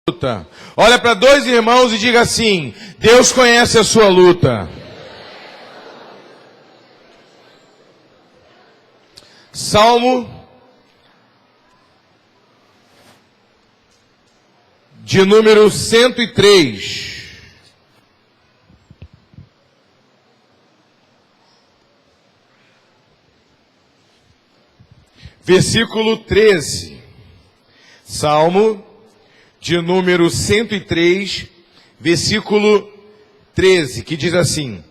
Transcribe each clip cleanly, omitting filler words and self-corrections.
luta. Olha para dois irmãos e diga assim: Deus conhece a sua luta. Salmo de número 103. Versículo 13. Salmo de número 103, versículo 13, que diz assim: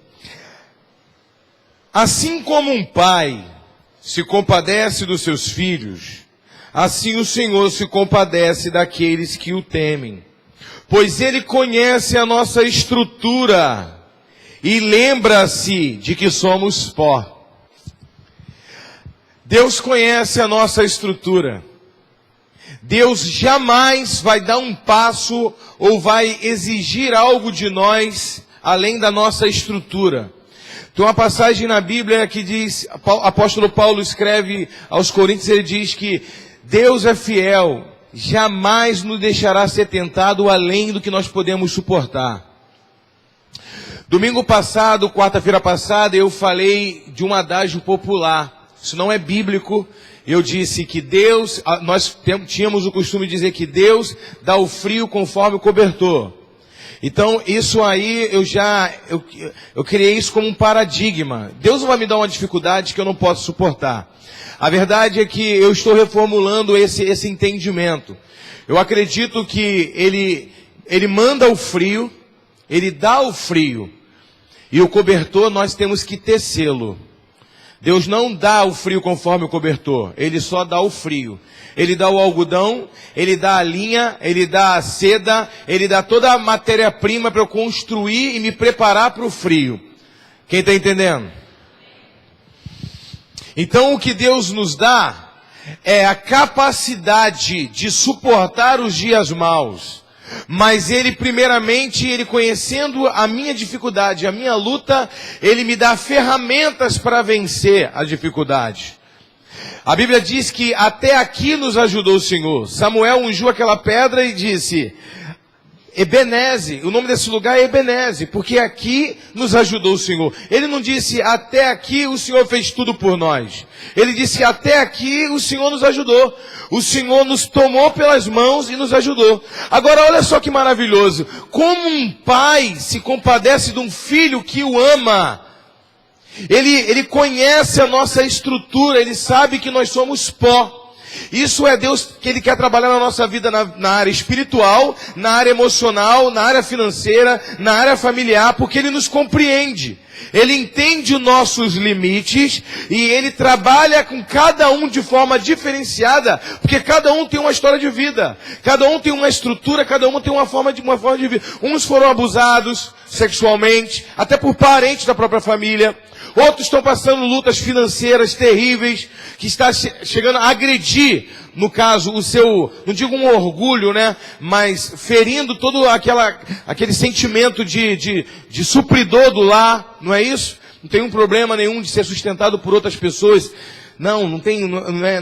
assim como um pai se compadece dos seus filhos, assim o Senhor se compadece daqueles que o temem. Pois Ele conhece a nossa estrutura e lembra-se de que somos pó. Deus conhece a nossa estrutura. Deus jamais vai dar um passo ou vai exigir algo de nós além da nossa estrutura. Tem uma passagem na Bíblia que diz, o apóstolo Paulo escreve aos Coríntios, ele diz que Deus é fiel, jamais nos deixará ser tentado além do que nós podemos suportar. Domingo passado, quarta-feira passada, eu falei de um adágio popular. Isso não é bíblico. Eu disse que Deus, nós tínhamos o costume de dizer que Deus dá o frio conforme o cobertor. Então, isso aí, eu criei isso como um paradigma. Deus não vai me dar uma dificuldade que eu não posso suportar. A verdade é que eu estou reformulando esse entendimento. Eu acredito que Ele manda o frio, Ele dá o frio. E o cobertor nós temos que tecê-lo. Deus não dá o frio conforme o cobertor, Ele só dá o frio. Ele dá o algodão, Ele dá a linha, Ele dá a seda, Ele dá toda a matéria-prima para eu construir e me preparar para o frio. Quem está entendendo? Então o que Deus nos dá é a capacidade de suportar os dias maus. Mas Ele primeiramente, Ele conhecendo a minha dificuldade, a minha luta, Ele me dá ferramentas para vencer a dificuldade. A Bíblia diz que até aqui nos ajudou o Senhor. Samuel ungiu aquela pedra e disse, Ebeneze, o nome desse lugar é Ebeneze, porque aqui nos ajudou o Senhor. Ele não disse, até aqui o Senhor fez tudo por nós. Ele disse, até aqui o Senhor nos ajudou. O Senhor nos tomou pelas mãos e nos ajudou. Agora olha só que maravilhoso. Como um pai se compadece de um filho que o ama. Ele conhece a nossa estrutura, Ele sabe que nós somos pó. Isso é Deus que Ele quer trabalhar na nossa vida na área espiritual, na área emocional, na área financeira, na área familiar, porque Ele nos compreende. Ele entende os nossos limites e Ele trabalha com cada um de forma diferenciada, porque cada um tem uma história de vida, cada um tem uma estrutura, cada um tem uma forma de vida. Uns foram abusados sexualmente, até por parentes da própria família. Outros estão passando lutas financeiras terríveis, que está chegando a agredir, no caso, o seu, não digo um orgulho, né? Mas ferindo todo aquele sentimento de supridor do lar, não é isso? Não tem um problema nenhum de ser sustentado por outras pessoas. Não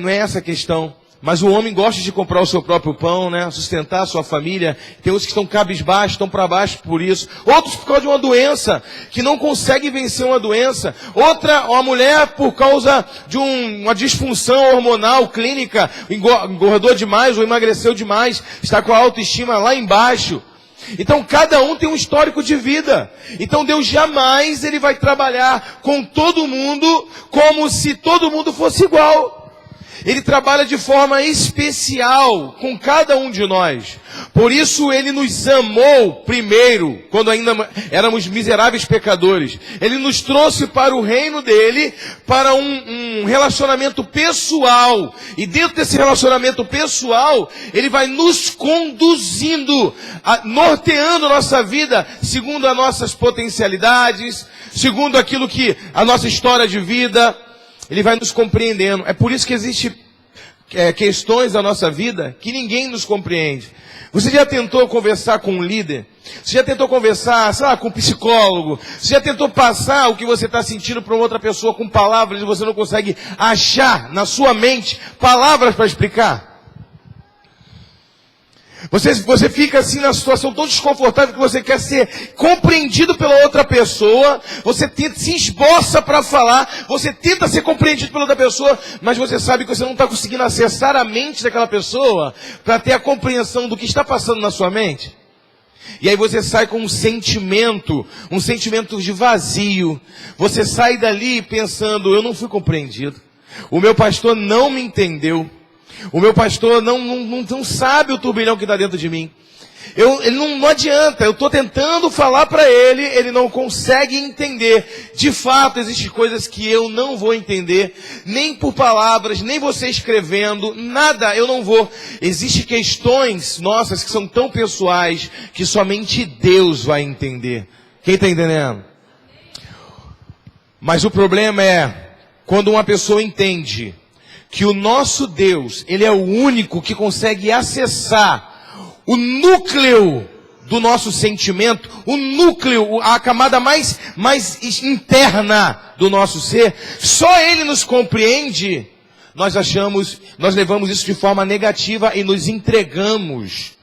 é essa a questão. Mas o homem gosta de comprar o seu próprio pão, né? Sustentar a sua família. Tem uns que estão cabisbaixos, estão para baixo por isso. Outros por causa de uma doença, que não consegue vencer uma doença. Outra, uma mulher por causa de uma disfunção hormonal clínica, engordou demais ou emagreceu demais, está com a autoestima lá embaixo. Então cada um tem um histórico de vida. Então Deus jamais Ele vai trabalhar com todo mundo como se todo mundo fosse igual. Ele trabalha de forma especial com cada um de nós. Por isso Ele nos amou primeiro, quando ainda éramos miseráveis pecadores. Ele nos trouxe para o reino dEle, para um relacionamento pessoal. E dentro desse relacionamento pessoal, Ele vai nos conduzindo, norteando a nossa vida, segundo as nossas potencialidades, segundo aquilo que a nossa história de vida. Ele vai nos compreendendo. É por isso que existem questões da nossa vida que ninguém nos compreende. Você já tentou conversar com um líder? Você já tentou conversar, sei lá, com um psicólogo? Você já tentou passar o que você está sentindo para outra pessoa com palavras e você não consegue achar na sua mente palavras para explicar? Você fica assim na situação tão desconfortável que você quer ser compreendido pela outra pessoa, você se esboça para falar, você tenta ser compreendido pela outra pessoa, mas você sabe que você não está conseguindo acessar a mente daquela pessoa para ter a compreensão do que está passando na sua mente. E aí você sai com um sentimento de vazio. Você sai dali pensando, eu não fui compreendido. O meu pastor não me entendeu. O meu pastor não sabe o turbilhão que está dentro de mim. Ele não adianta, eu estou tentando falar para ele não consegue entender. De fato, existem coisas que eu não vou entender, nem por palavras, nem você escrevendo, nada eu não vou. Existem questões nossas que são tão pessoais, que somente Deus vai entender. Quem está entendendo? Mas o problema é, quando uma pessoa entende que o nosso Deus, Ele é o único que consegue acessar o núcleo do nosso sentimento, o núcleo, a camada mais interna do nosso ser, só Ele nos compreende, nós levamos isso de forma negativa e nos entregamos.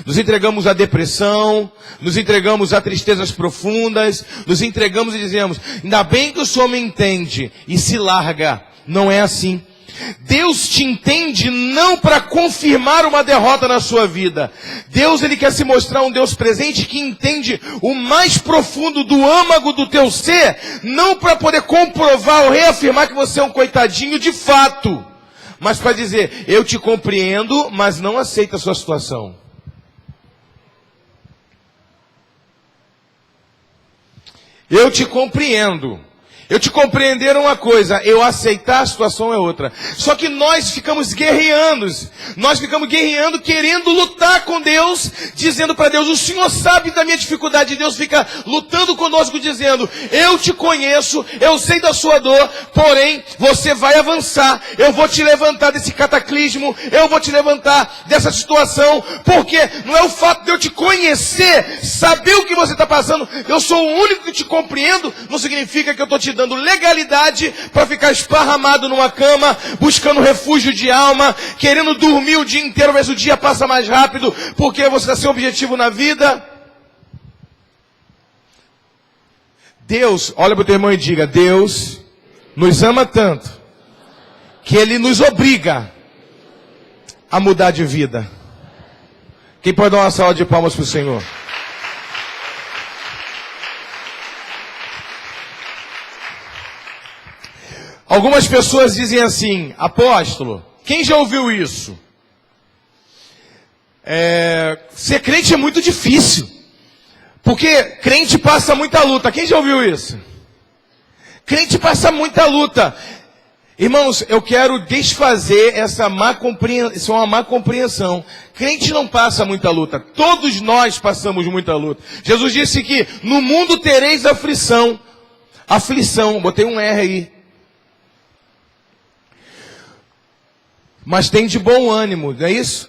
Nos entregamos à depressão, nos entregamos a tristezas profundas, nos entregamos e dizemos, ainda bem que o Senhor me entende, e se larga. Não é assim. Deus te entende não para confirmar uma derrota na sua vida. Deus, Ele quer se mostrar um Deus presente que entende o mais profundo do âmago do teu ser, não para poder comprovar ou reafirmar que você é um coitadinho de fato, mas para dizer, eu te compreendo, mas não aceito a sua situação. Eu te compreendo. Eu te compreender uma coisa, eu aceitar a situação é outra. Só que nós ficamos guerreando, querendo lutar com Deus, dizendo para Deus, o Senhor sabe da minha dificuldade. Deus fica lutando conosco, dizendo, eu te conheço, eu sei da sua dor, porém, você vai avançar, eu vou te levantar desse cataclismo, eu vou te levantar dessa situação, porque não é o fato de eu te conhecer, saber o que você está passando, eu sou o único que te compreendo, não significa que eu estou te dando legalidade para ficar esparramado numa cama, buscando refúgio de alma, querendo dormir o dia inteiro, mas o dia passa mais rápido, porque você está sem objetivo na vida. Deus, olha para o teu irmão e diga, Deus nos ama tanto, que Ele nos obriga a mudar de vida. Quem pode dar uma salva de palmas para o Senhor? Algumas pessoas dizem assim, apóstolo, quem já ouviu isso? Ser crente é muito difícil, porque crente passa muita luta. Quem já ouviu isso? Crente passa muita luta. Irmãos, eu quero desfazer essa má compreensão. Isso é uma má compreensão. Crente não passa muita luta. Todos nós passamos muita luta. Jesus disse que no mundo tereis aflição. Aflição, botei um R aí. Mas tem de bom ânimo, não é isso?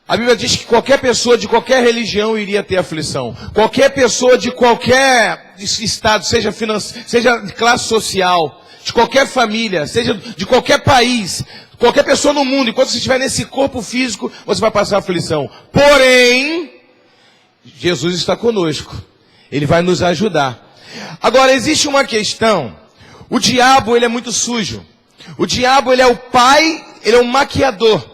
A Bíblia diz que qualquer pessoa de qualquer religião iria ter aflição. Qualquer pessoa de qualquer estado, seja de classe social, de qualquer família, seja de qualquer país, qualquer pessoa no mundo, enquanto você estiver nesse corpo físico, você vai passar aflição. Porém, Jesus está conosco. Ele vai nos ajudar. Agora, existe uma questão. O diabo, ele é muito sujo. O diabo, ele é o pai, ele é um maquiador.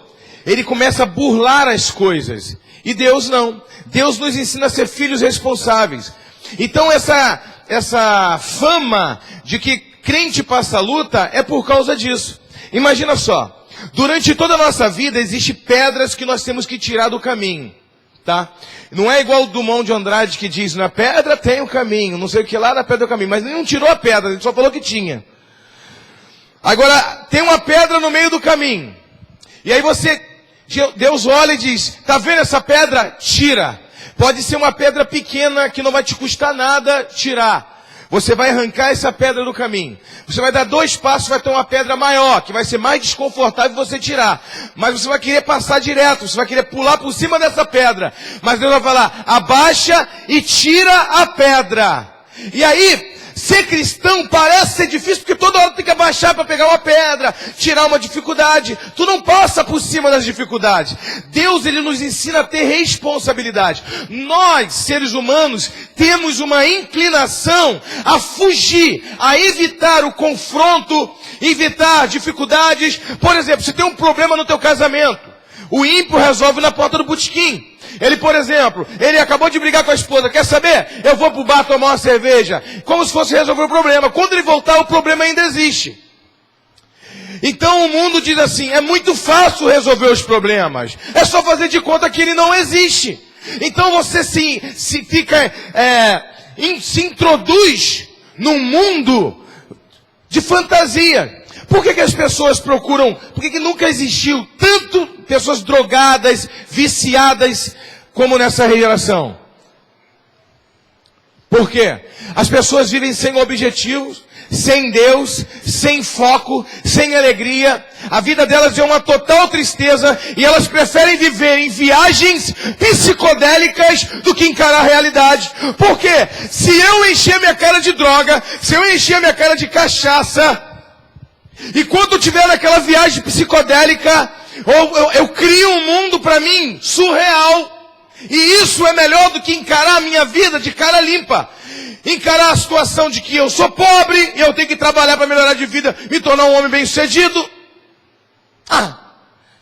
Ele começa a burlar as coisas. E Deus não. Deus nos ensina a ser filhos responsáveis. Então essa fama de que crente passa luta é por causa disso. Imagina só. Durante toda a nossa vida existem pedras que nós temos que tirar do caminho. Tá? Não é igual o Dumont de Andrade que diz, na pedra tem o caminho, não sei o que lá na pedra tem o caminho. Mas ele não tirou a pedra, ele só falou que tinha. Agora, tem uma pedra no meio do caminho. E aí Deus olha e diz, tá vendo essa pedra? Tira. Pode ser uma pedra pequena que não vai te custar nada tirar. Você vai arrancar essa pedra do caminho. Você vai dar 2 passos, vai ter uma pedra maior, que vai ser mais desconfortável você tirar. Mas você vai querer passar direto, você vai querer pular por cima dessa pedra. Mas Deus vai falar, abaixa e tira a pedra. E aí, Ser cristão parece ser difícil, porque toda hora tem que abaixar para pegar uma pedra, tirar uma dificuldade. Tu não passa por cima das dificuldades. Deus, Ele nos ensina a ter responsabilidade. Nós, seres humanos, temos uma inclinação a fugir, a evitar o confronto, evitar dificuldades. Por exemplo, se tem um problema no teu casamento, o ímpio resolve na porta do botequim. Ele, por exemplo, ele acabou de brigar com a esposa. Quer saber? Eu vou pro bar tomar uma cerveja. Como se fosse resolver o problema. Quando ele voltar, o problema ainda existe. Então o mundo diz assim, é muito fácil resolver os problemas. É só fazer de conta que ele não existe. Então você se introduz num mundo de fantasia. Por que as pessoas procuram? Por que nunca existiu tanto pessoas drogadas, viciadas, como nessa geração? Por quê? As pessoas vivem sem objetivos, sem Deus, sem foco, sem alegria. A vida delas é uma total tristeza e elas preferem viver em viagens psicodélicas do que encarar a realidade. Por quê? Se eu encher minha cara de droga, se eu encher minha cara de cachaça, e quando eu tiver naquela viagem psicodélica, eu crio um mundo para mim surreal. E isso é melhor do que encarar a minha vida de cara limpa. Encarar a situação de que eu sou pobre e eu tenho que trabalhar para melhorar de vida, me tornar um homem bem-sucedido.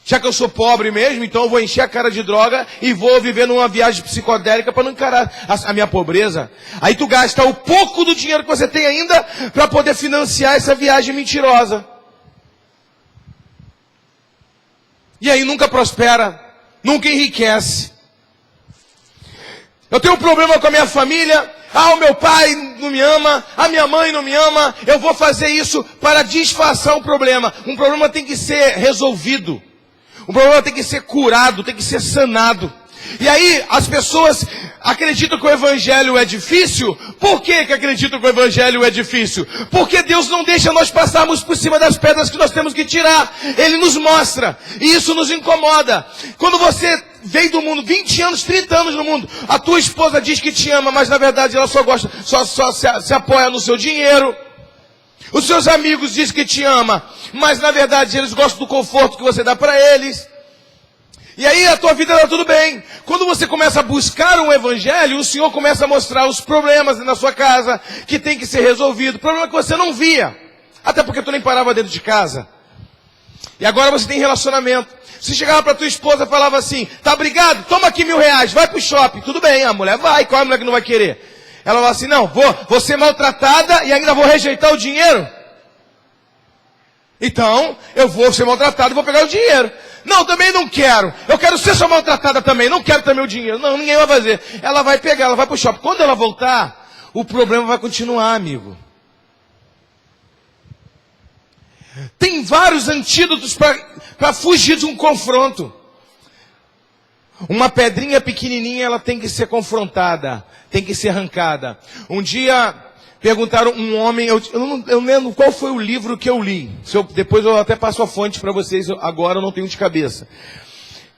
Já que eu sou pobre mesmo, então eu vou encher a cara de droga e vou viver numa viagem psicodélica para não encarar a minha pobreza. Aí tu gasta o pouco do dinheiro que você tem ainda para poder financiar essa viagem mentirosa. E aí nunca prospera, nunca enriquece. Eu tenho um problema com a minha família. O meu pai não me ama, a minha mãe não me ama. Eu vou fazer isso para disfarçar um problema. Um problema tem que ser resolvido. O problema tem que ser curado, tem que ser sanado. E aí as pessoas acreditam que o evangelho é difícil. Por que acreditam que o evangelho é difícil? Porque Deus não deixa nós passarmos por cima das pedras que nós temos que tirar. Ele nos mostra. E isso nos incomoda. Quando você veio do mundo, 20 anos, 30 anos no mundo, a tua esposa diz que te ama, mas na verdade ela só gosta, só se apoia no seu dinheiro. Os seus amigos dizem que te ama, mas na verdade eles gostam do conforto que você dá para eles. E aí a tua vida está tudo bem. Quando você começa a buscar um evangelho, o Senhor começa a mostrar os problemas na sua casa, que tem que ser resolvido. Problema que você não via, até porque tu nem parava dentro de casa. E agora você tem relacionamento. Você chegava para tua esposa e falava assim, tá brigado? Toma aqui R$1.000, vai pro shopping. Tudo bem, a mulher vai, qual é a mulher que não vai querer? Ela fala assim, não, vou ser maltratada e ainda vou rejeitar o dinheiro? Então, eu vou ser maltratado e vou pegar o dinheiro. Não, também não quero. Eu quero ser só maltratada também, não quero também o dinheiro. Não, ninguém vai fazer. Ela vai pegar, ela vai pro shopping. Quando ela voltar, o problema vai continuar, amigo. Tem vários antídotos para fugir de um confronto. Uma pedrinha pequenininha, ela tem que ser confrontada, tem que ser arrancada. Um dia perguntaram um homem, eu não lembro qual foi o livro que eu li. Depois eu até passo a fonte para vocês, agora eu não tenho de cabeça.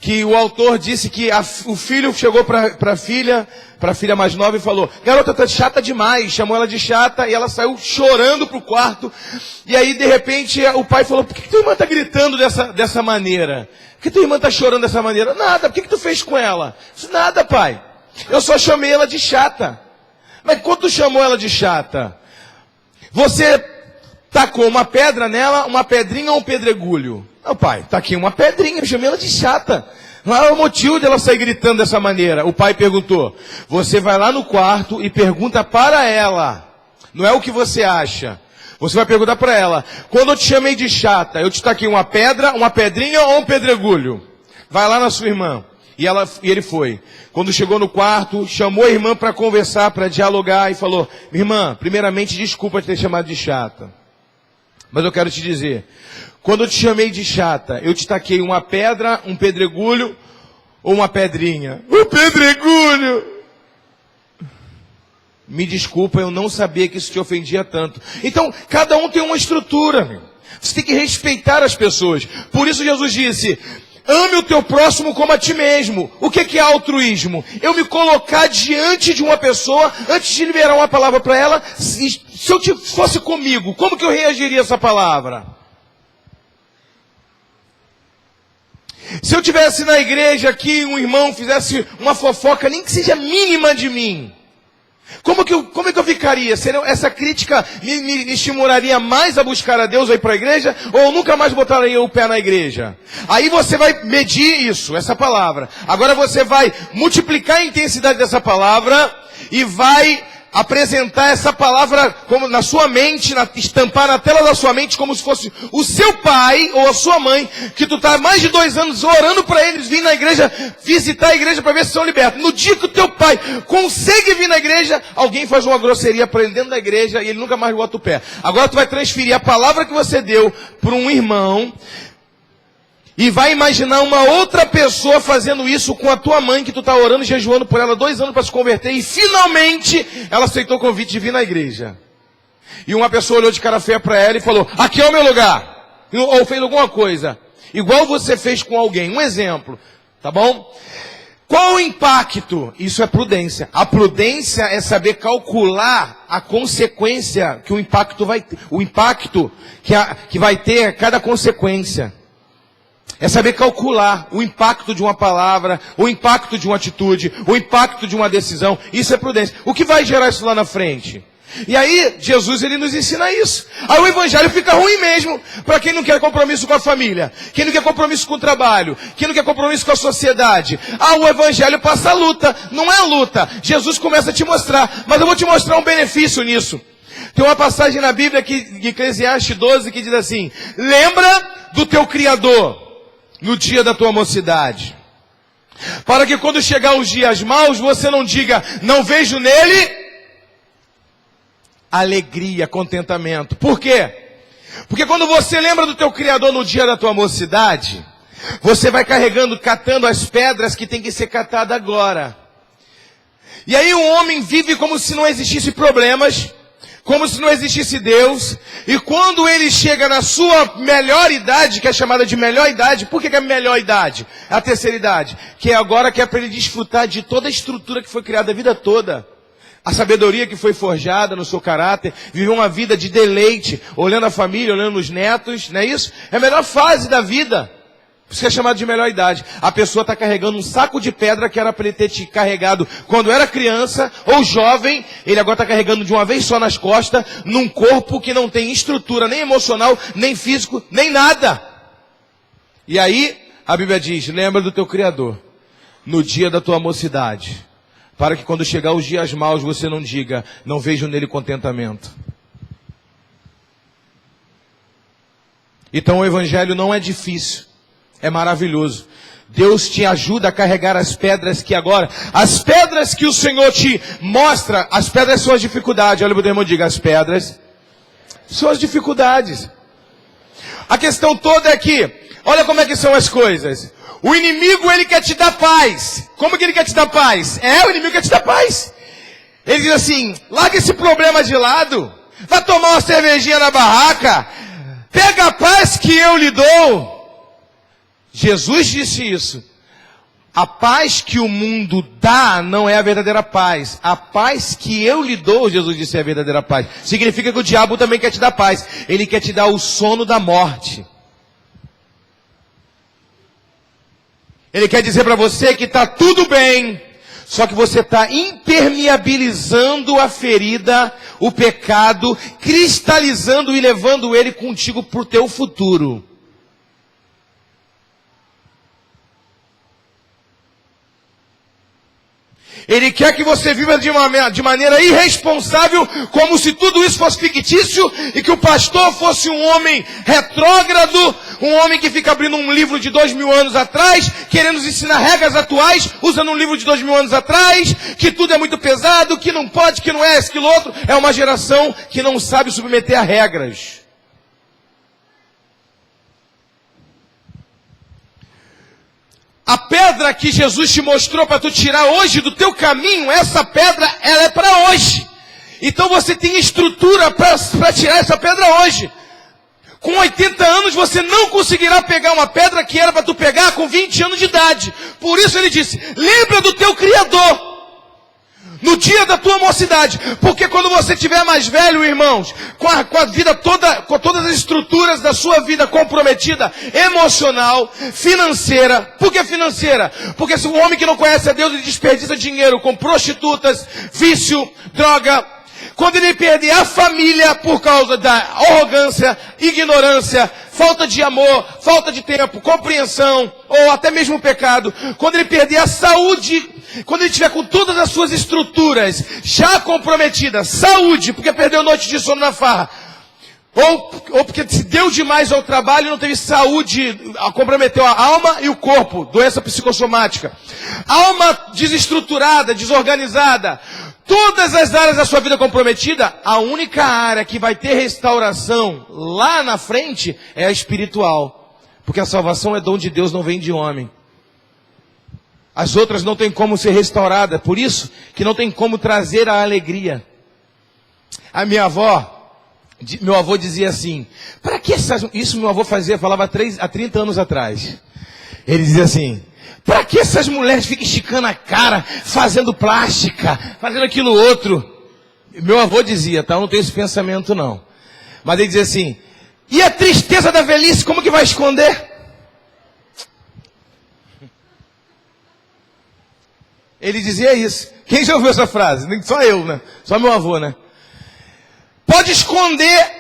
Que o autor disse que o filho chegou para a filha mais nova e falou, garota, tá chata demais, chamou ela de chata e ela saiu chorando pro quarto. E aí de repente o pai falou, por que tua irmã tá gritando dessa maneira? Por que tua irmã tá chorando dessa maneira? Nada, por que tu fez com ela? Disse, nada, pai, eu só chamei ela de chata. Mas quando tu chamou ela de chata, você tacou uma pedra nela, uma pedrinha ou um pedregulho? Não, pai, tá aqui uma pedrinha, eu chamei ela de chata. Não era o motivo dela sair gritando dessa maneira. O pai perguntou, você vai lá no quarto e pergunta para ela. Não é o que você acha. Você vai perguntar para ela, quando eu te chamei de chata, eu te taquei uma pedra, uma pedrinha ou um pedregulho? Vai lá na sua irmã. E ele foi. Quando chegou no quarto, chamou a irmã para conversar, para dialogar e falou, minha irmã, primeiramente desculpa te ter chamado de chata. Mas eu quero te dizer, quando eu te chamei de chata, eu te taquei uma pedra, um pedregulho ou uma pedrinha? Um pedregulho! Me desculpa, eu não sabia que isso te ofendia tanto. Então, cada um tem uma estrutura, meu. Você tem que respeitar as pessoas. Por isso Jesus disse, Ame o teu próximo como a ti mesmo. O que é altruísmo? Eu me colocar diante de uma pessoa, antes de liberar uma palavra para ela, se eu fosse comigo, como que eu reagiria a essa palavra? Se eu tivesse na igreja aqui, um irmão fizesse uma fofoca, nem que seja mínima de mim, como é que eu ficaria? Essa crítica me estimularia mais a buscar a Deus, a ir para a igreja? Ou eu nunca mais botaria o pé na igreja? Aí você vai medir isso, essa palavra. Agora você vai multiplicar a intensidade dessa palavra e vai apresentar essa palavra como na sua mente, estampar na tela da sua mente como se fosse o seu pai ou a sua mãe, que tu está há mais de 2 anos orando para eles vir na igreja, visitar a igreja para ver se são libertos. No dia que o teu pai consegue vir na igreja, alguém faz uma grosseria para ele dentro da igreja e ele nunca mais bota o pé. Agora tu vai transferir a palavra que você deu para um irmão e vai imaginar uma outra pessoa fazendo isso com a tua mãe, que tu está orando e jejuando por ela 2 anos para se converter, e finalmente ela aceitou o convite de vir na igreja. E uma pessoa olhou de cara feia para ela e falou, aqui é o meu lugar. Ou fez alguma coisa, igual você fez com alguém. Um exemplo, tá bom? Qual o impacto? Isso é prudência. A prudência é saber calcular a consequência que o impacto vai ter. O impacto que vai ter cada consequência. É saber calcular o impacto de uma palavra, o impacto de uma atitude, o impacto de uma decisão. Isso é prudência. O que vai gerar isso lá na frente? E aí, Jesus, ele nos ensina isso. Aí o evangelho fica ruim mesmo, para quem não quer compromisso com a família, quem não quer compromisso com o trabalho, quem não quer compromisso com a sociedade. O evangelho passa a luta. Não é a luta. Jesus começa a te mostrar, mas eu vou te mostrar um benefício nisso. Tem uma passagem na Bíblia, de Eclesiastes 12, que diz assim, lembra do teu Criador no dia da tua mocidade, para que quando chegar os dias maus, você não diga, não vejo nele alegria, contentamento. Por quê? Porque quando você lembra do teu Criador no dia da tua mocidade, você vai catando as pedras que tem que ser catada agora. E aí o homem vive como se não existisse problemas, como se não existisse Deus, e quando ele chega na sua melhor idade, que é chamada de melhor idade, por que é a melhor idade? É a terceira idade, que é agora que é para ele desfrutar de toda a estrutura que foi criada a vida toda, a sabedoria que foi forjada no seu caráter, viver uma vida de deleite, olhando a família, olhando os netos, não é isso? É a melhor fase da vida. Por isso que é chamado de melhor idade. A pessoa está carregando um saco de pedra que era para ele ter te carregado quando era criança ou jovem. Ele agora está carregando de uma vez só nas costas, num corpo que não tem estrutura nem emocional, nem físico, nem nada. E aí, a Bíblia diz, lembra do teu Criador no dia da tua mocidade, para que quando chegar os dias maus você não diga, não vejo nele contentamento. Então o evangelho não é difícil. É maravilhoso. Deus te ajuda a carregar as pedras que agora, as pedras que o Senhor te mostra, as pedras são as dificuldades. Olha o teu irmão, diga, as pedras são as dificuldades. A questão toda é que, olha como é que são as coisas. O inimigo, ele quer te dar paz. Como que ele quer te dar paz? O inimigo quer te dar paz. Ele diz assim, larga esse problema de lado, vai tomar uma cervejinha na barraca, pega a paz que eu lhe dou. Jesus disse isso. A paz que o mundo dá não é a verdadeira paz. A paz que eu lhe dou, Jesus disse, é a verdadeira paz. Significa que o diabo também quer te dar paz. Ele quer te dar o sono da morte. Ele quer dizer para você que está tudo bem, só que você está impermeabilizando a ferida, o pecado, cristalizando e levando ele contigo para o teu futuro. Ele quer que você viva de maneira irresponsável, como se tudo isso fosse fictício, e que o pastor fosse um homem retrógrado, um homem que fica abrindo um livro de 2000 anos atrás, querendo nos ensinar regras atuais, usando um livro de 2000 anos atrás, que tudo é muito pesado, que não pode, que não é esse, que outro. É uma geração que não sabe submeter a regras. A pedra que Jesus te mostrou para tu tirar hoje do teu caminho, essa pedra, ela é para hoje. Então você tem estrutura para tirar essa pedra hoje. Com 80 anos você não conseguirá pegar uma pedra que era para tu pegar com 20 anos de idade. Por isso ele disse, lembra do teu Criador no dia da tua mocidade. Porque quando você estiver mais velho, irmãos, com a vida toda, com todas as estruturas da sua vida comprometida, emocional, financeira. Por que financeira? Porque se um homem que não conhece a Deus, ele desperdiça dinheiro com prostitutas, vício, droga. Quando ele perder a família por causa da arrogância, ignorância, falta de amor, falta de tempo, compreensão, ou até mesmo pecado. Quando ele perder a saúde, quando ele tiver com todas as suas estruturas já comprometidas, saúde, porque perdeu noite de sono na farra, ou porque se deu demais ao trabalho e não teve saúde, comprometeu a alma e o corpo, doença psicossomática. Alma desestruturada, desorganizada, todas as áreas da sua vida comprometida, a única área que vai ter restauração lá na frente é a espiritual. Porque a salvação é dom de Deus, não vem de homem. As outras não tem como ser restaurada, por isso que não tem como trazer a alegria. A minha avó, meu avô dizia assim, para que isso meu avô falava há 30 anos atrás. Ele dizia assim, para que essas mulheres ficam esticando a cara, fazendo plástica, fazendo aquilo outro? Meu avô dizia, tá? Eu não tenho esse pensamento não. Mas ele dizia assim, e a tristeza da velhice, como que vai esconder? Ele dizia isso. Quem já ouviu essa frase? Só eu, né? Só meu avô, né? Pode esconder,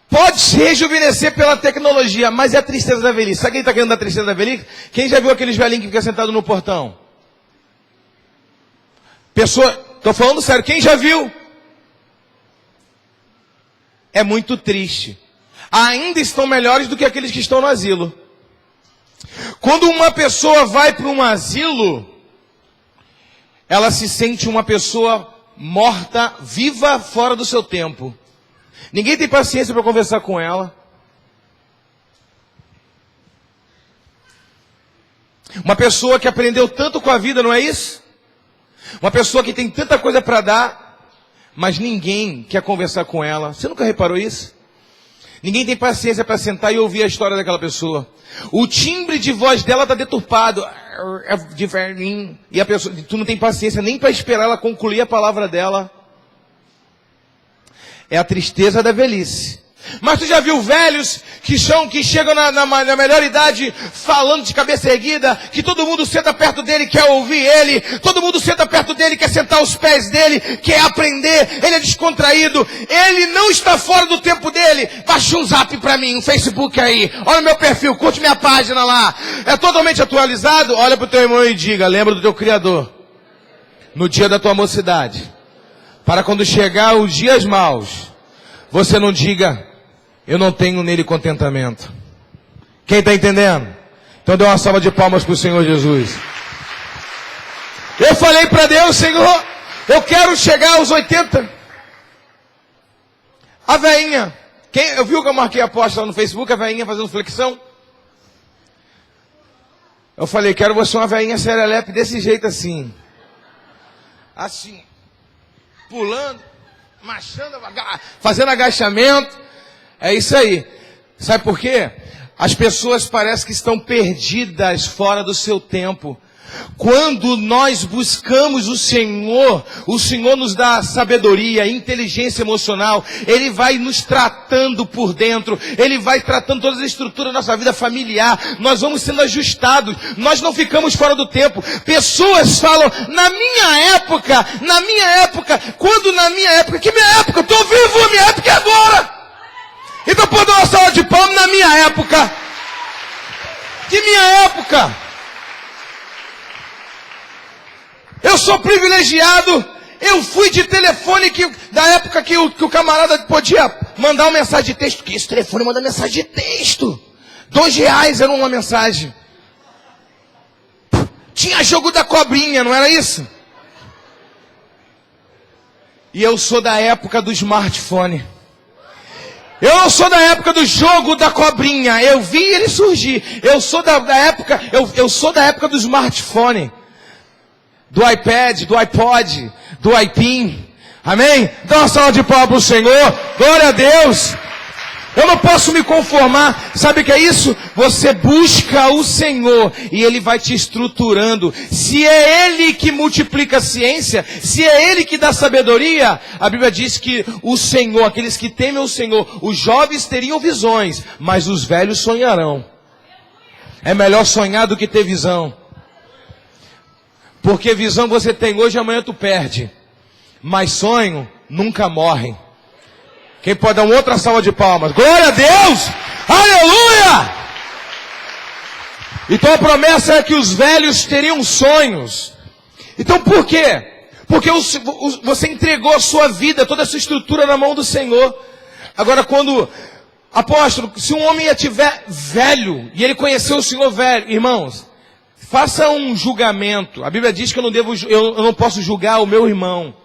pode se rejuvenescer pela tecnologia, mas é a tristeza da velhice. Sabe quem está querendo da tristeza da velhice? Quem já viu aqueles velhinhos que ficam sentados no portão? Estou falando sério, quem já viu? É muito triste. Ainda estão melhores do que aqueles que estão no asilo. Quando uma pessoa vai para um asilo, ela se sente uma pessoa morta, viva, fora do seu tempo. Ninguém tem paciência para conversar com ela. Uma pessoa que aprendeu tanto com a vida, não é isso? Uma pessoa que tem tanta coisa para dar, mas ninguém quer conversar com ela. Você nunca reparou isso? Ninguém tem paciência para sentar e ouvir a história daquela pessoa. O timbre de voz dela está deturpado. De velhinho. E a pessoa, tu não tem paciência nem para esperar ela concluir a palavra dela. É a tristeza da velhice. Mas tu já viu velhos que chegam na melhor idade falando de cabeça erguida, que todo mundo senta perto dele, quer ouvir ele, todo mundo senta perto dele, quer sentar aos pés dele, quer aprender, ele é descontraído, ele não está fora do tempo dele. Baixa um zap pra mim, um Facebook aí, olha o meu perfil, curte minha página lá, é totalmente atualizado. Olha pro teu irmão e diga, lembra do teu Criador, no dia da tua mocidade, para quando chegar os dias maus, você não diga, eu não tenho nele contentamento. Quem está entendendo? Então dê uma salva de palmas para o Senhor Jesus. Eu falei para Deus, Senhor, eu quero chegar aos 80. A veinha. Eu viu que eu marquei a posta lá no Facebook, a veinha fazendo flexão? Eu falei, quero você uma veinha serelepe desse jeito assim. Assim. Pulando, marchando, fazendo agachamento. É isso aí. Sabe por quê? As pessoas parecem que estão perdidas fora do seu tempo. Quando nós buscamos o Senhor nos dá sabedoria, inteligência emocional. Ele vai nos tratando por dentro. Ele vai tratando todas as estruturas da nossa vida familiar. Nós vamos sendo ajustados. Nós não ficamos fora do tempo. Pessoas falam, na minha época, quando na minha época? Que minha época? Eu estou vivo, a minha época é agora. Então pode dar uma salva de palmas na minha época. Que minha época? Eu sou privilegiado. Eu fui de telefone da época que o camarada podia mandar uma mensagem de texto. Que esse telefone manda mensagem de texto. R$2 era uma mensagem. Tinha jogo da cobrinha, não era isso? E eu sou da época do smartphone. Eu não sou da época do jogo da cobrinha. Eu vi ele surgir. Eu sou da época, eu sou da época do smartphone. Do iPad, do iPod, do iPin. Amém? Dá uma salva de palmas para o Senhor. Glória a Deus. Eu não posso me conformar. Sabe o que é isso? Você busca o Senhor e Ele vai te estruturando. Se é Ele que multiplica a ciência, se é Ele que dá sabedoria, a Bíblia diz que o Senhor, aqueles que temem o Senhor, os jovens teriam visões, mas os velhos sonharão. É melhor sonhar do que ter visão. Porque visão você tem hoje, amanhã tu perde. Mas sonho nunca morre. Quem pode dar uma outra salva de palmas? Glória a Deus! Aleluia! Então a promessa é que os velhos teriam sonhos. Então por quê? Porque você entregou a sua vida, toda a sua estrutura na mão do Senhor. Agora apóstolo, se um homem estiver velho, e ele conheceu o Senhor velho, irmãos, faça um julgamento. A Bíblia diz que eu não posso julgar o meu irmão.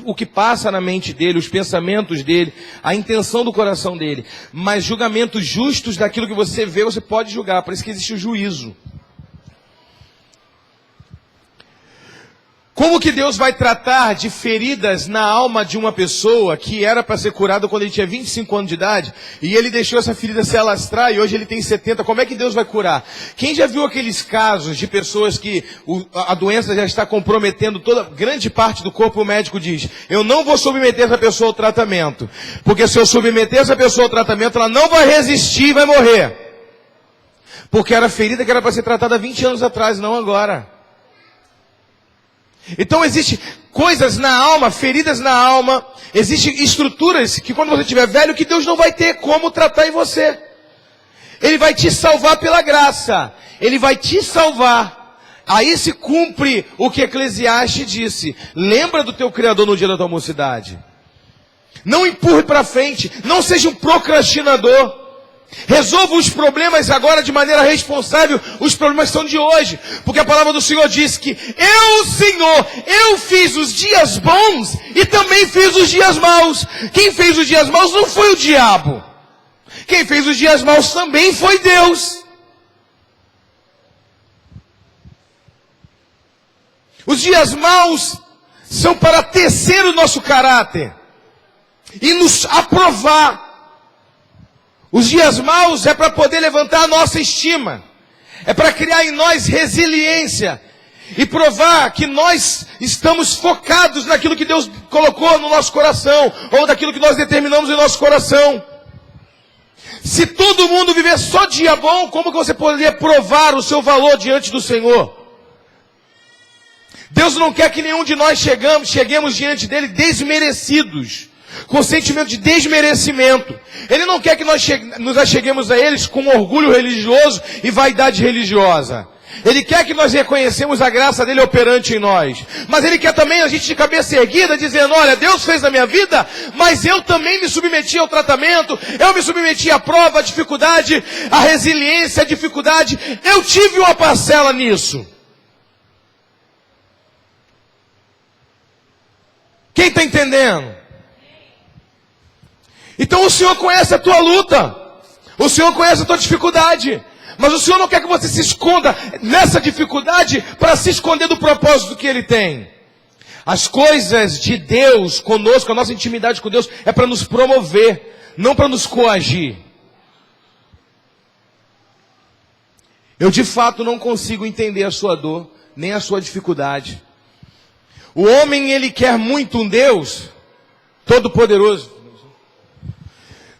O que passa na mente dele, os pensamentos dele, a intenção do coração dele. Mas julgamentos justos daquilo que você vê, você pode julgar. Por isso que existe o juízo. Como que Deus vai tratar de feridas na alma de uma pessoa que era para ser curada quando ele tinha 25 anos de idade, e ele deixou essa ferida se alastrar e hoje ele tem 70, como é que Deus vai curar? Quem já viu aqueles casos de pessoas que a doença já está comprometendo grande parte do corpo, o médico diz, eu não vou submeter essa pessoa ao tratamento, porque se eu submeter essa pessoa ao tratamento, ela não vai resistir e vai morrer. Porque era ferida que era para ser tratada há 20 anos atrás, não agora. Então existem coisas na alma, feridas na alma, existem estruturas que quando você estiver velho, que Deus não vai ter como tratar em você. Ele vai te salvar pela graça, Ele vai te salvar. Aí se cumpre o que Eclesiastes disse, lembra do teu Criador no dia da tua mocidade. Não empurre para frente, não seja um procrastinador. Resolva os problemas agora de maneira responsável, os problemas são de hoje, porque a palavra do Senhor diz que eu, Senhor, eu fiz os dias bons e também fiz os dias maus. Quem fez os dias maus não foi o diabo. Quem fez os dias maus também foi Deus. Os dias maus são para tecer o nosso caráter e nos aprovar. Os dias maus é para poder levantar a nossa estima. É para criar em nós resiliência. E provar que nós estamos focados naquilo que Deus colocou no nosso coração. Ou daquilo que nós determinamos em nosso coração. Se todo mundo viver só dia bom, como que você poderia provar o seu valor diante do Senhor? Deus não quer que nenhum de nós cheguemos diante dele desmerecidos. Com sentimento de desmerecimento. Ele não quer que nós nos acheguemos a eles com orgulho religioso e vaidade religiosa. Ele quer que nós reconhecemos a graça dele operante em nós. Mas ele quer também a gente de cabeça erguida, dizendo, olha, Deus fez na minha vida, mas eu também me submeti ao tratamento, eu me submeti à prova, à dificuldade, à resiliência, à dificuldade. Eu tive uma parcela nisso. Quem está entendendo? Então o Senhor conhece a tua luta. O Senhor conhece a tua dificuldade. Mas o Senhor não quer que você se esconda nessa dificuldade para se esconder do propósito que Ele tem. As coisas de Deus conosco, a nossa intimidade com Deus, é para nos promover, não para nos coagir. Eu de fato não consigo entender a sua dor, nem a sua dificuldade. O homem, ele quer muito um Deus todo-poderoso.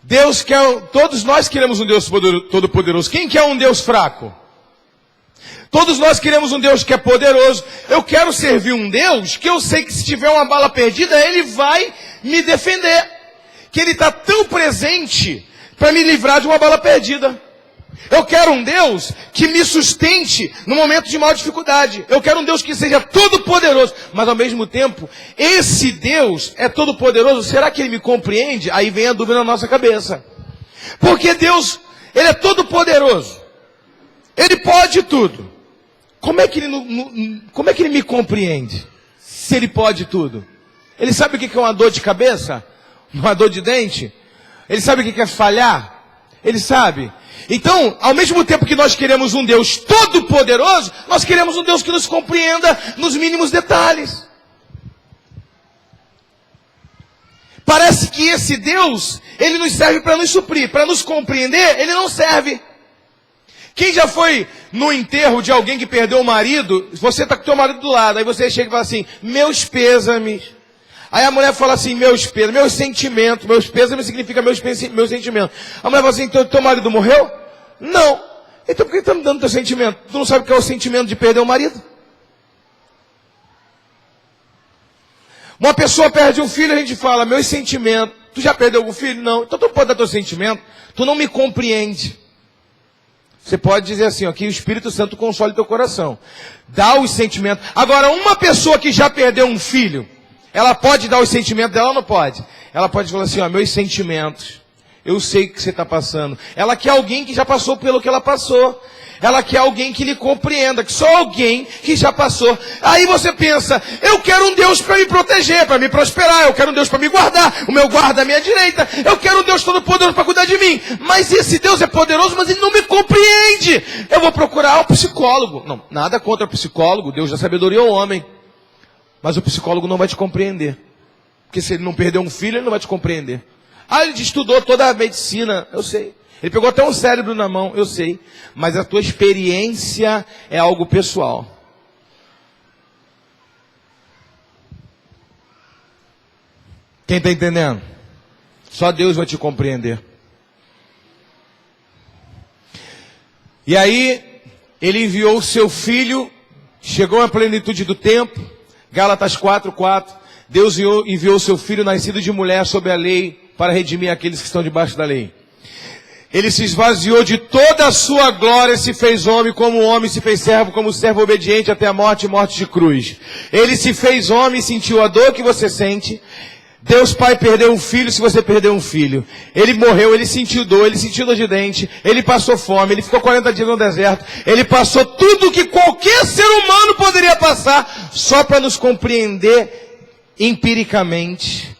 Deus quer, todos nós queremos um Deus todo-poderoso. Quem quer um Deus fraco? Todos nós queremos um Deus que é poderoso. Eu quero servir um Deus que eu sei que se tiver uma bala perdida, Ele vai me defender. Que Ele está tão presente para me livrar de uma bala perdida. Eu quero um Deus que me sustente no momento de maior dificuldade. Eu quero um Deus que seja todo-poderoso. Mas ao mesmo tempo, esse Deus é todo-poderoso. Será que Ele me compreende? Aí vem a dúvida na nossa cabeça. Porque Deus, Ele é todo-poderoso. Ele pode tudo. Como é que Ele me compreende? Se Ele pode tudo. Ele sabe o que é uma dor de cabeça? Uma dor de dente? Ele sabe o que é falhar? Ele sabe. Então, ao mesmo tempo que nós queremos um Deus todo-poderoso, nós queremos um Deus que nos compreenda nos mínimos detalhes. Parece que esse Deus, ele nos serve para nos suprir, para nos compreender, ele não serve. Quem já foi no enterro de alguém que perdeu o marido, você está com o teu marido do lado, aí você chega e fala assim, meus pêsames. Aí a mulher fala assim, meus pêsames, meus sentimentos, meus pêsames significa meus sentimentos. A mulher fala assim, então teu marido morreu? Não. Então por que está me dando teu sentimento? Tu não sabe o que é o sentimento de perder o marido? Uma pessoa perde um filho, a gente fala, meus sentimentos. Tu já perdeu algum filho? Não. Então tu pode dar teu sentimento. Tu não me compreende. Você pode dizer assim, ó, que o Espírito Santo console teu coração. Dá os sentimentos. Agora, uma pessoa que já perdeu um filho, ela pode dar os sentimentos dela ou não pode? Ela pode falar assim, ó, meus sentimentos. Eu sei o que você está passando. Ela quer alguém que já passou pelo que ela passou. Ela quer alguém que lhe compreenda, que só alguém que já passou. Aí você pensa, eu quero um Deus para me proteger, para me prosperar. Eu quero um Deus para me guardar. O meu guarda à minha direita. Eu quero um Deus todo poderoso para cuidar de mim. Mas esse Deus é poderoso, mas ele não me compreende. Eu vou procurar um psicólogo. Não, nada contra o psicólogo. Deus da sabedoria é o homem. Mas o psicólogo não vai te compreender. Porque se ele não perdeu um filho, ele não vai te compreender. Ah, ele estudou toda a medicina. Eu sei. Ele pegou até um cérebro na mão, eu sei. Mas a tua experiência é algo pessoal. Quem está entendendo? Só Deus vai te compreender. E aí, ele enviou o seu filho, chegou à plenitude do tempo, Gálatas 4:4. Deus enviou o seu filho nascido de mulher sob a lei para redimir aqueles que estão debaixo da lei. Ele se esvaziou de toda a sua glória, se fez homem, se fez servo, como servo obediente até a morte e morte de cruz. Ele se fez homem, sentiu a dor que você sente. Deus Pai perdeu um filho, se você perdeu um filho. Ele morreu, ele sentiu dor de dente, ele passou fome, ele ficou 40 dias no deserto. Ele passou tudo que qualquer ser humano poderia passar, só para nos compreender empiricamente.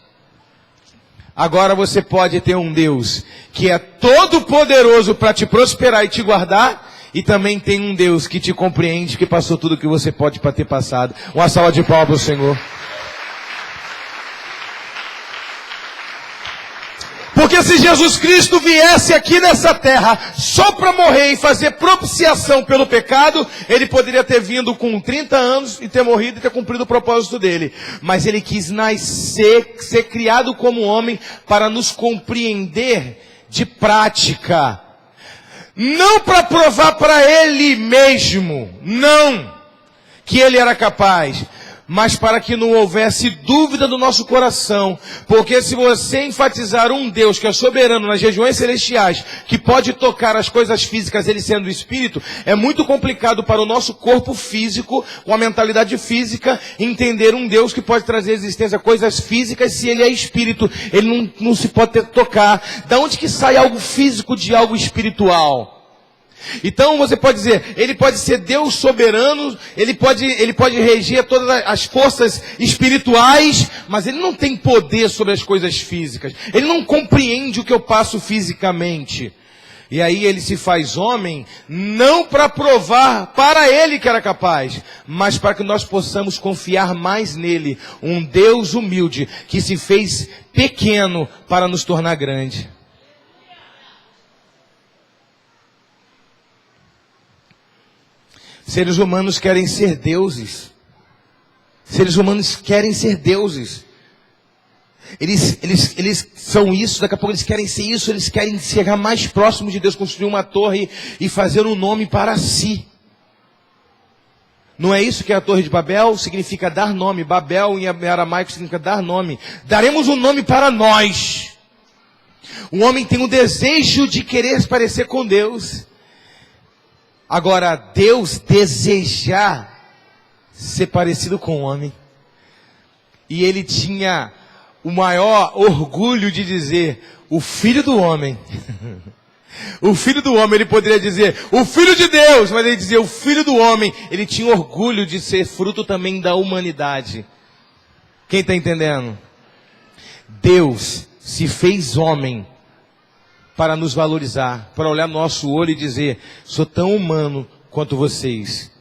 Agora você pode ter um Deus que é todo poderoso para te prosperar e te guardar, e também tem um Deus que te compreende, que passou tudo que você pode para ter passado. Uma salva de palmas para o Senhor. Porque se Jesus Cristo viesse aqui nessa terra só para morrer e fazer propiciação pelo pecado, ele poderia ter vindo com 30 anos e ter morrido e ter cumprido o propósito dele. Mas ele quis nascer, ser criado como homem para nos compreender de prática. Não para provar para ele mesmo, não, que ele era capaz, mas para que não houvesse dúvida no nosso coração. Porque se você enfatizar um Deus que é soberano nas regiões celestiais, que pode tocar as coisas físicas, ele sendo espírito, é muito complicado para o nosso corpo físico, com a mentalidade física, entender um Deus que pode trazer à existência coisas físicas se ele é espírito. Ele não se pode tocar. Da onde que sai algo físico de algo espiritual? Então você pode dizer, ele pode ser Deus soberano, ele pode reger todas as forças espirituais, mas ele não tem poder sobre as coisas físicas. Ele não compreende o que eu passo fisicamente. E aí ele se faz homem, não para provar para ele que era capaz, mas para que nós possamos confiar mais nele. Um Deus humilde, que se fez pequeno para nos tornar grande. Seres humanos querem ser deuses. Seres humanos querem ser deuses. Eles são isso, daqui a pouco eles querem ser isso, eles querem chegar mais próximo de Deus, construir uma torre e fazer um nome para si. Não é isso que é a Torre de Babel? Significa dar nome. Babel em aramaico significa dar nome. Daremos um nome para nós. O homem tem um desejo de querer se parecer com Deus. Agora, Deus desejar ser parecido com o homem. E ele tinha o maior orgulho de dizer, o Filho do Homem. O Filho do Homem, ele poderia dizer, o Filho de Deus, mas ele dizia, o Filho do Homem. Ele tinha orgulho de ser fruto também da humanidade. Quem está entendendo? Deus se fez homem para nos valorizar, para olhar no nosso olho e dizer, sou tão humano quanto vocês.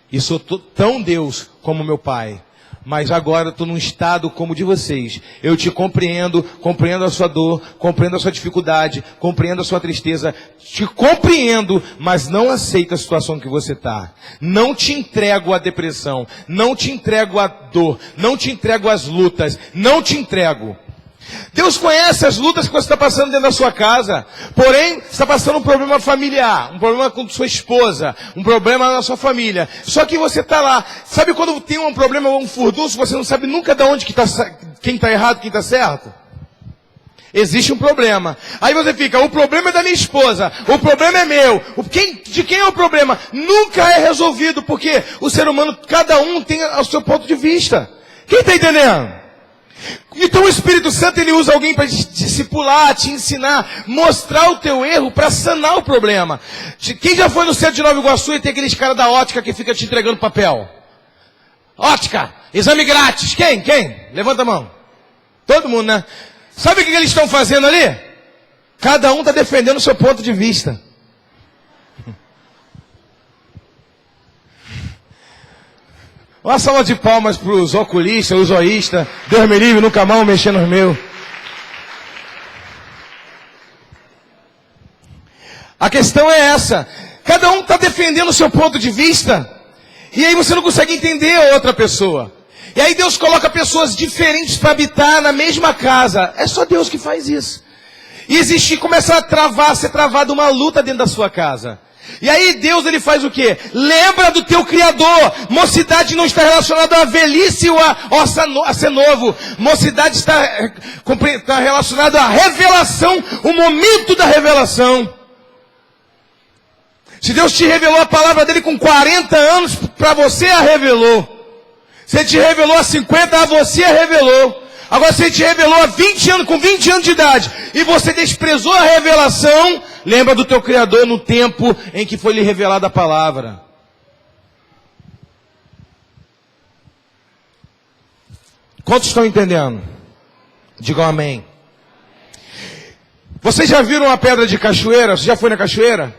E sou tão Deus como meu Pai. mas agora eu estou num estado como o de vocês. Eu te compreendo, compreendo a sua dor, compreendo a sua dificuldade, compreendo a sua tristeza, te compreendo, mas não aceito a situação que você está. Não te entrego à depressão, não te entrego à dor, não te entrego às lutas, não te entrego. Deus conhece as lutas que você está passando dentro da sua casa. Porém, você está passando um problema familiar, um problema com sua esposa, um problema na sua família. Só que você está lá. Sabe quando tem um problema, um furdunço, você não sabe nunca de onde que tá, quem está errado, quem está certo? Existe um problema. Aí você fica, o problema é da minha esposa, o problema é meu. De quem é o problema? Nunca é resolvido, porque o ser humano, cada um tem o seu ponto de vista. Quem está entendendo? Então o Espírito Santo, ele usa alguém para te discipular, te ensinar, mostrar o teu erro para sanar o problema. Quem já foi no centro de Nova Iguaçu e tem aqueles caras da ótica que fica te entregando papel? Ótica, exame grátis. Quem? Levanta a mão. Todo mundo, né? Sabe o que eles estão fazendo ali? Cada um está defendendo o seu ponto de vista. Uma salva de palmas para os oculistas, os zoístas. Deus me livre, nunca mal mexer nos meus. A questão é essa. Cada um está defendendo o seu ponto de vista. E aí você não consegue entender a outra pessoa. E aí Deus coloca pessoas diferentes para habitar na mesma casa. É só Deus que faz isso. E começa a ser travada uma luta dentro da sua casa. E aí Deus, ele faz o quê? Lembra do teu Criador. Mocidade não está relacionada à velhice ou a ser novo. Mocidade está relacionada à revelação, o momento da revelação. Se Deus te revelou a palavra dele com 40 anos, para você a revelou. Se ele te revelou a 50, a você a revelou. Agora, se ele te revelou há 20 anos, com 20 anos de idade, e você desprezou a revelação, lembra do teu Criador no tempo em que foi lhe revelada a palavra. Quantos estão entendendo? Digam amém. Vocês já viram a pedra de cachoeira? Você já foi na cachoeira?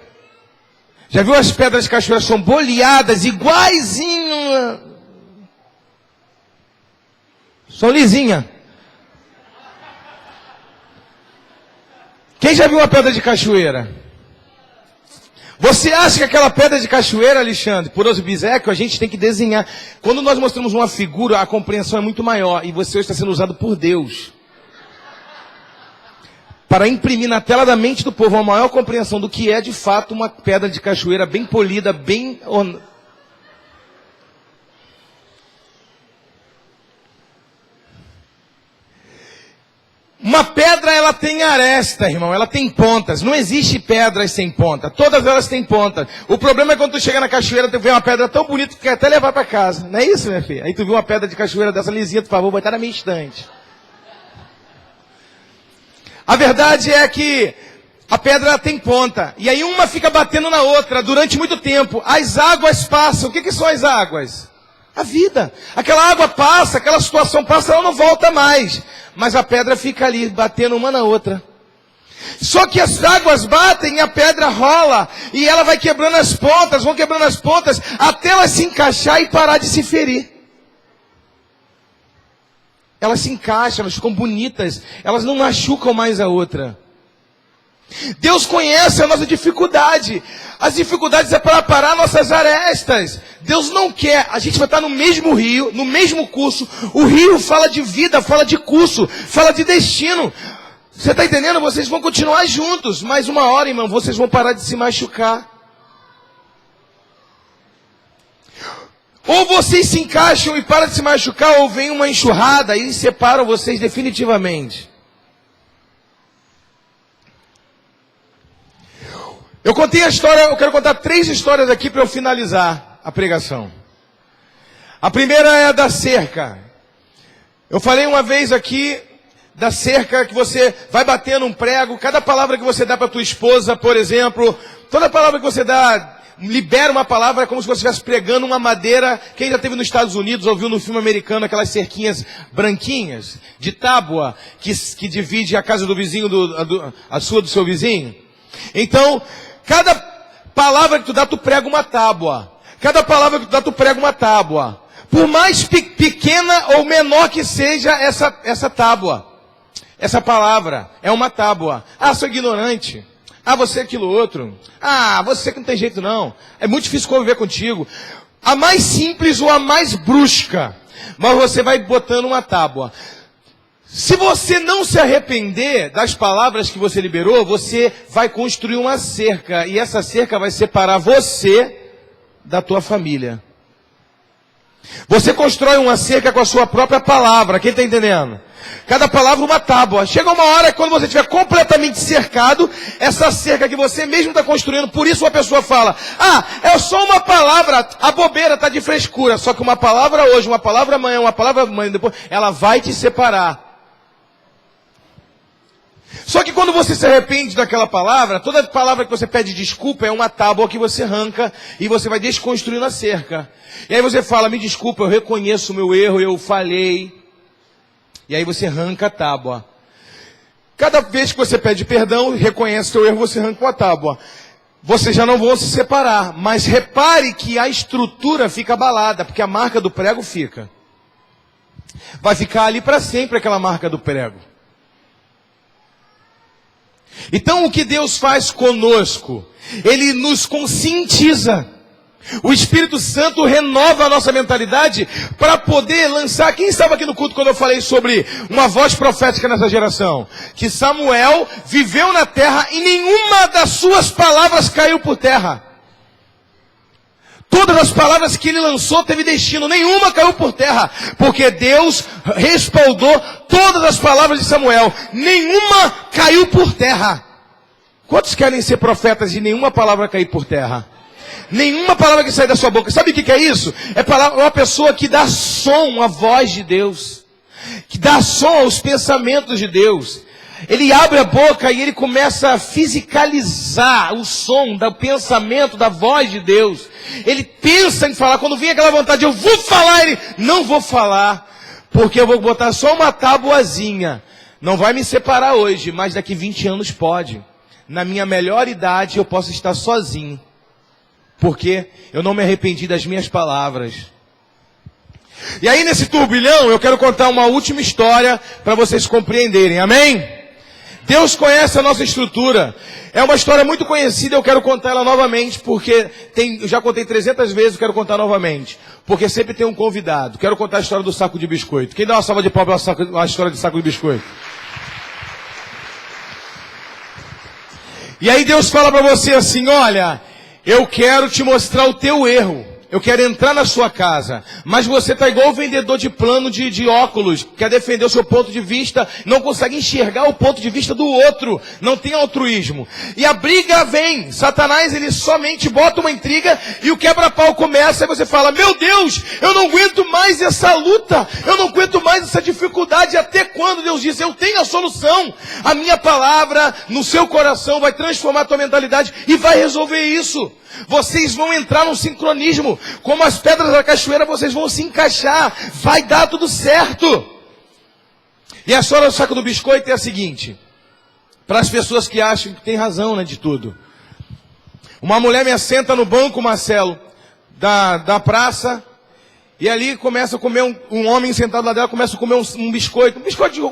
Já viu as pedras de cachoeira? São boleadas, iguaizinho. São lisinhas. Quem já viu uma pedra de cachoeira? Você acha que aquela pedra de cachoeira, Alexandre, por Osbiseco, a gente tem que desenhar. Quando nós mostramos uma figura, a compreensão é muito maior. E você está sendo usado por Deus para imprimir na tela da mente do povo a maior compreensão do que é de fato uma pedra de cachoeira bem polida, bem... Uma pedra, ela tem aresta, irmão, ela tem pontas. Não existe pedras sem ponta. Todas elas têm pontas. O problema é quando tu chega na cachoeira, tu vê uma pedra tão bonita que quer até levar para casa. Não é isso, minha filha? Aí tu viu uma pedra de cachoeira dessa lisinha, por favor, vai estar na minha estante. A verdade é que a pedra tem ponta. E aí uma fica batendo na outra durante muito tempo. As águas passam. O que são as águas? A vida. Aquela água passa, aquela situação passa, ela não volta mais. Mas a pedra fica ali, batendo uma na outra. Só que as águas batem e a pedra rola. E ela vai quebrando as pontas, vão quebrando as pontas, até ela se encaixar e parar de se ferir. Elas se encaixam, elas ficam bonitas. Elas não machucam mais a outra. Deus conhece a nossa dificuldade. As dificuldades é para parar nossas arestas. Deus não quer. A gente vai estar no mesmo rio, no mesmo curso. O rio fala de vida, fala de curso, fala de destino. Você está entendendo? Vocês vão continuar juntos. Mas uma hora, irmão, vocês vão parar de se machucar. Ou vocês se encaixam e param de se machucar, ou vem uma enxurrada e separam vocês definitivamente. Eu contei a história, eu quero contar 3 histórias aqui para eu finalizar a pregação. A primeira é a da cerca. Eu falei uma vez aqui da cerca que você vai bater num prego, cada palavra que você dá para tua esposa, por exemplo, toda palavra que você dá, libera uma palavra, é como se você estivesse pregando uma madeira. Quem já esteve nos Estados Unidos, ouviu no filme americano aquelas cerquinhas branquinhas, de tábua, que divide a casa do vizinho, a sua do seu vizinho? Então, cada palavra que tu dá, tu prega uma tábua. Cada palavra que tu dá, tu prega uma tábua. Por mais pequena ou menor que seja essa tábua, essa palavra, é uma tábua. Ah, sou ignorante. Ah, você é aquilo outro. Ah, você que não tem jeito não. É muito difícil conviver contigo. A mais simples ou a mais brusca, mas você vai botando uma tábua. Se você não se arrepender das palavras que você liberou, você vai construir uma cerca. E essa cerca vai separar você da tua família. Você constrói uma cerca com a sua própria palavra. Quem está entendendo? Cada palavra uma tábua. Chega uma hora que quando você estiver completamente cercado, essa cerca que você mesmo está construindo, por isso uma pessoa fala, ah, é só uma palavra, a bobeira está de frescura. Só que uma palavra hoje, uma palavra amanhã, uma palavra amanhã, depois, ela vai te separar. Só que quando você se arrepende daquela palavra, toda palavra que você pede desculpa é uma tábua que você arranca e você vai desconstruindo a cerca. E aí você fala, me desculpa, eu reconheço o meu erro, eu falhei. E aí você arranca a tábua. Cada vez que você pede perdão, reconhece o seu erro, você arranca uma tábua. Vocês já não vão se separar, mas repare que a estrutura fica abalada, porque a marca do prego fica. Vai ficar ali para sempre aquela marca do prego. Então o que Deus faz conosco? Ele nos conscientiza. O Espírito Santo renova a nossa mentalidade para poder lançar. Quem estava aqui no culto quando eu falei sobre uma voz profética nessa geração? Que Samuel viveu na terra e nenhuma das suas palavras caiu por terra. Todas as palavras que ele lançou teve destino, nenhuma caiu por terra, porque Deus respaldou todas as palavras de Samuel, nenhuma caiu por terra. Quantos querem ser profetas e nenhuma palavra cair por terra? Nenhuma palavra que sai da sua boca. Sabe o que é isso? É uma pessoa que dá som à voz de Deus, que dá som aos pensamentos de Deus. Ele abre a boca e ele começa a fisicalizar o som do pensamento, da voz de Deus. Ele pensa em falar, quando vem aquela vontade, eu vou falar, ele, não vou falar, porque eu vou botar só uma tabuazinha. Não vai me separar hoje, mas daqui 20 anos pode. Na minha melhor idade eu posso estar sozinho, porque eu não me arrependi das minhas palavras. E aí nesse turbilhão eu quero contar uma última história para vocês compreenderem, amém? Deus conhece a nossa estrutura. É uma história muito conhecida, eu quero contar ela novamente, porque eu já contei 300 vezes, eu quero contar novamente. Porque sempre tem um convidado. Quero contar a história do saco de biscoito. Quem dá uma salva de palmas para a história do saco de biscoito? E aí Deus fala para você assim, olha, eu quero te mostrar o teu erro. Eu quero entrar na sua casa, mas você está igual o vendedor de plano de óculos, quer defender o seu ponto de vista, não consegue enxergar o ponto de vista do outro, não tem altruísmo. E a briga vem, Satanás ele somente bota uma intriga e o quebra-pau começa e você fala, meu Deus, eu não aguento mais essa luta, eu não aguento mais essa dificuldade, até quando? Deus diz, eu tenho a solução, a minha palavra no seu coração vai transformar a tua mentalidade e vai resolver isso. Vocês vão entrar num sincronismo. Como as pedras da cachoeira, vocês vão se encaixar. Vai dar tudo certo. E a história do saco do biscoito é a seguinte. Para as pessoas que acham que tem razão, né, de tudo. Uma mulher me assenta no banco, Marcelo, da praça. E ali começa a comer um homem sentado lá dela, começa a comer um biscoito.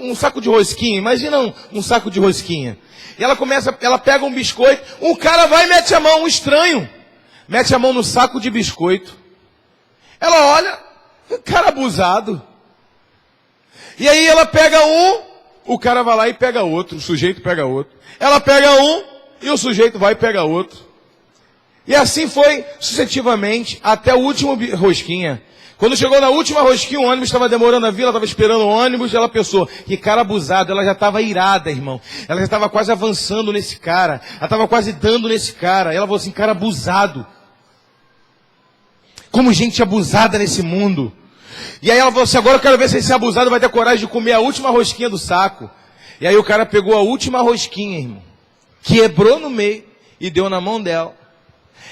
Um saco de rosquinha. Imagina um saco de rosquinha. E ela pega um biscoito, um cara vai e mete a mão, um estranho, mete a mão no saco de biscoito. Ela olha, um cara abusado. E aí ela pega um, o cara vai lá e pega outro, o sujeito pega outro. Ela pega um, e o sujeito vai e pega outro. E assim foi sucessivamente, até o último rosquinha. Quando chegou na última rosquinha, o ônibus estava demorando a vir, ela estava esperando o ônibus, ela pensou, que cara abusado, ela já estava irada, irmão. Ela já estava quase avançando nesse cara, ela estava quase dando nesse cara. Ela falou assim, cara abusado. Como gente abusada nesse mundo. E aí ela falou assim, agora eu quero ver se esse abusado vai ter coragem de comer a última rosquinha do saco. E aí o cara pegou a última rosquinha, irmão, quebrou no meio e deu na mão dela.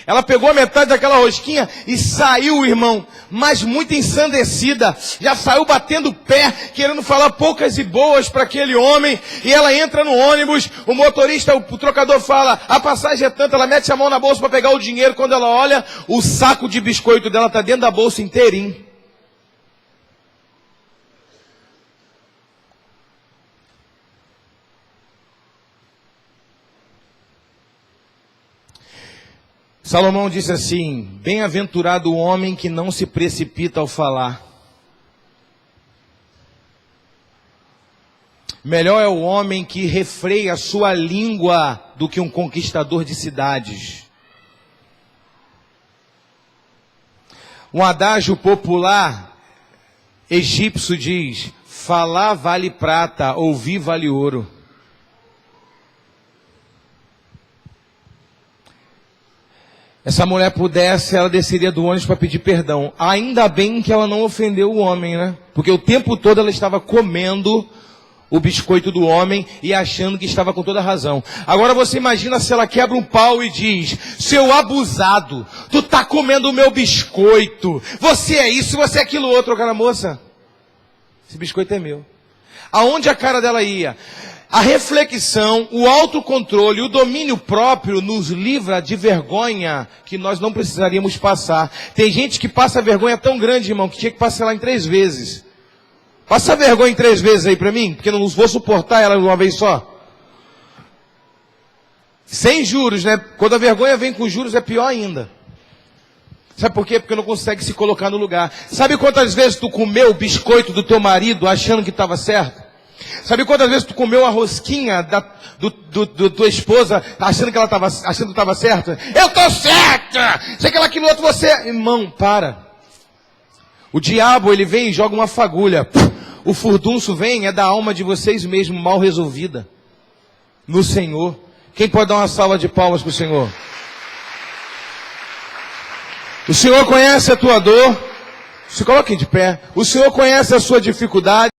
Ela pegou a metade daquela rosquinha e saiu, irmão, mas muito ensandecida. Já saiu batendo o pé, querendo falar poucas e boas para aquele homem. E ela entra no ônibus, o motorista, o trocador fala, a passagem é tanta, ela mete a mão na bolsa para pegar o dinheiro. Quando ela olha, o saco de biscoito dela está dentro da bolsa inteirinho. Salomão disse assim: bem-aventurado o homem que não se precipita ao falar. Melhor é o homem que refreia a sua língua do que um conquistador de cidades. Um adágio popular egípcio diz: falar vale prata, ouvir vale ouro. Essa mulher pudesse, ela desceria do ônibus para pedir perdão. Ainda bem que ela não ofendeu o homem, né? Porque o tempo todo ela estava comendo o biscoito do homem e achando que estava com toda a razão. Agora você imagina se ela quebra um pau e diz: seu abusado, tu tá comendo o meu biscoito. Você é isso, você é aquilo outro. Cara, moça, esse biscoito é meu. Aonde a cara dela ia? A reflexão, o autocontrole, o domínio próprio nos livra de vergonha que nós não precisaríamos passar. Tem gente que passa vergonha tão grande, irmão, que tinha que passar lá em 3 vezes. Passa vergonha em 3 vezes aí pra mim, porque eu não vou suportar ela de uma vez só. Sem juros, né? Quando a vergonha vem com juros é pior ainda. Sabe por quê? Porque não consegue se colocar no lugar. Sabe quantas vezes tu comeu o biscoito do teu marido achando que estava certo? Sabe quantas vezes tu comeu a rosquinha da tua esposa achando que estava certa? Eu tô certa! Sei que ela aquilo outro você... Irmão, para. O diabo, ele vem e joga uma fagulha. O furdunço vem, é da alma de vocês mesmos, mal resolvida. No Senhor. Quem pode dar uma salva de palmas para o Senhor? O Senhor conhece a tua dor. Se coloquem de pé. O Senhor conhece a sua dificuldade.